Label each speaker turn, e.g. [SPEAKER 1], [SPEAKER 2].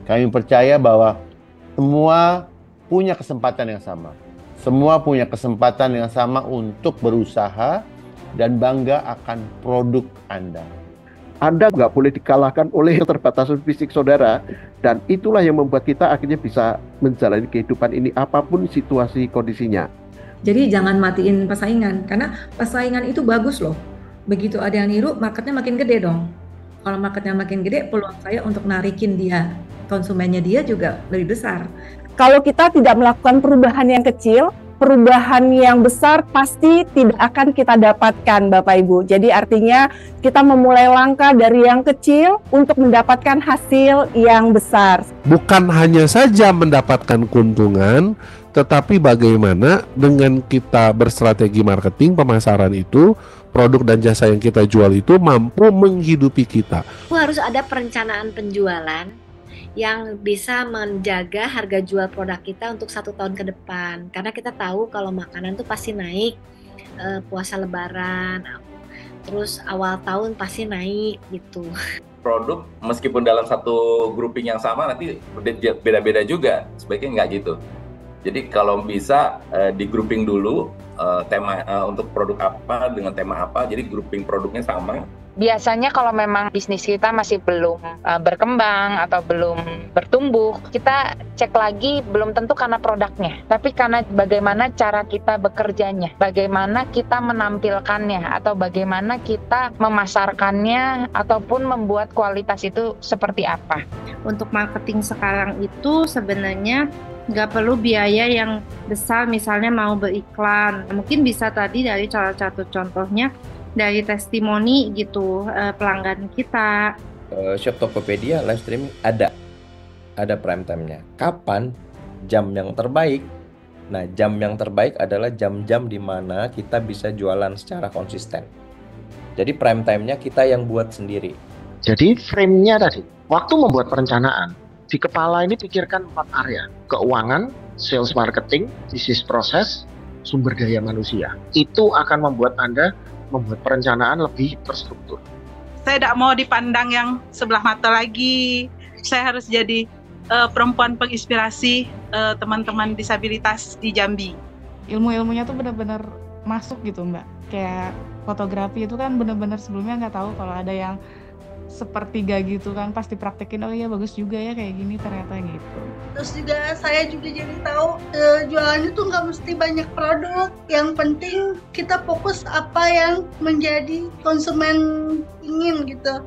[SPEAKER 1] Kami percaya bahwa semua punya kesempatan yang sama. Semua punya kesempatan yang sama untuk berusaha dan bangga akan produk Anda.
[SPEAKER 2] Anda nggak boleh dikalahkan oleh keterbatasan fisik saudara, dan itulah yang membuat kita akhirnya bisa menjalani kehidupan ini apapun situasi kondisinya.
[SPEAKER 3] Jadi jangan matiin persaingan, karena persaingan itu bagus loh. Begitu ada yang niru, marketnya makin gede dong. Kalau marketnya makin gede, peluang saya untuk narikin dia, konsumennya dia juga lebih besar.
[SPEAKER 4] Kalau kita tidak melakukan perubahan yang kecil, perubahan yang besar pasti tidak akan kita dapatkan, Bapak Ibu. Jadi artinya kita memulai langkah dari yang kecil untuk mendapatkan hasil yang besar.
[SPEAKER 5] Bukan hanya saja mendapatkan keuntungan, tetapi bagaimana dengan kita berstrategi marketing pemasaran itu, produk dan jasa yang kita jual itu mampu menghidupi kita.
[SPEAKER 6] Harus ada perencanaan penjualan yang bisa menjaga harga jual produk kita untuk 1 tahun ke depan. Karena kita tahu kalau makanan tuh pasti naik, puasa lebaran, terus awal tahun pasti naik gitu.
[SPEAKER 7] Produk meskipun dalam satu grouping yang sama nanti beda-beda juga, sebaiknya nggak gitu. Jadi kalau bisa di grouping dulu tema untuk produk apa dengan tema apa, jadi grouping produknya sama.
[SPEAKER 8] Biasanya kalau memang bisnis kita masih belum berkembang atau belum bertumbuh, kita cek lagi belum tentu karena produknya, tapi karena bagaimana cara kita bekerjanya, bagaimana kita menampilkannya, atau bagaimana kita memasarkannya, ataupun membuat kualitas itu seperti apa.
[SPEAKER 9] Untuk marketing sekarang itu sebenarnya nggak perlu biaya yang besar, misalnya mau beriklan. Mungkin bisa tadi dari salah satu contohnya, dari testimoni gitu pelanggan kita.
[SPEAKER 10] Shop Tokopedia live streaming ada prime time-nya. Kapan? Jam yang terbaik. Nah, jam yang terbaik adalah jam-jam di mana kita bisa jualan secara konsisten. Jadi prime time-nya kita yang buat sendiri.
[SPEAKER 2] Jadi frame-nya tadi, waktu membuat perencanaan, di kepala ini pikirkan 4 area. Keuangan, sales marketing, bisnis proses, sumber daya manusia. Itu akan membuat Anda membuat perencanaan lebih terstruktur.
[SPEAKER 11] Saya tidak mau dipandang yang sebelah mata lagi. Saya harus jadi perempuan penginspirasi teman-teman disabilitas di Jambi.
[SPEAKER 12] Ilmu-ilmunya tuh benar-benar masuk gitu, Mbak. Kayak fotografi itu kan benar-benar sebelumnya nggak tahu kalau ada yang sepertiga gitu kan, pas dipraktekin, oh iya bagus juga ya kayak gini ternyata gitu.
[SPEAKER 13] Terus juga saya juga jadi tahu jualan itu nggak mesti banyak produk, yang penting kita fokus apa yang menjadi konsumen ingin gitu.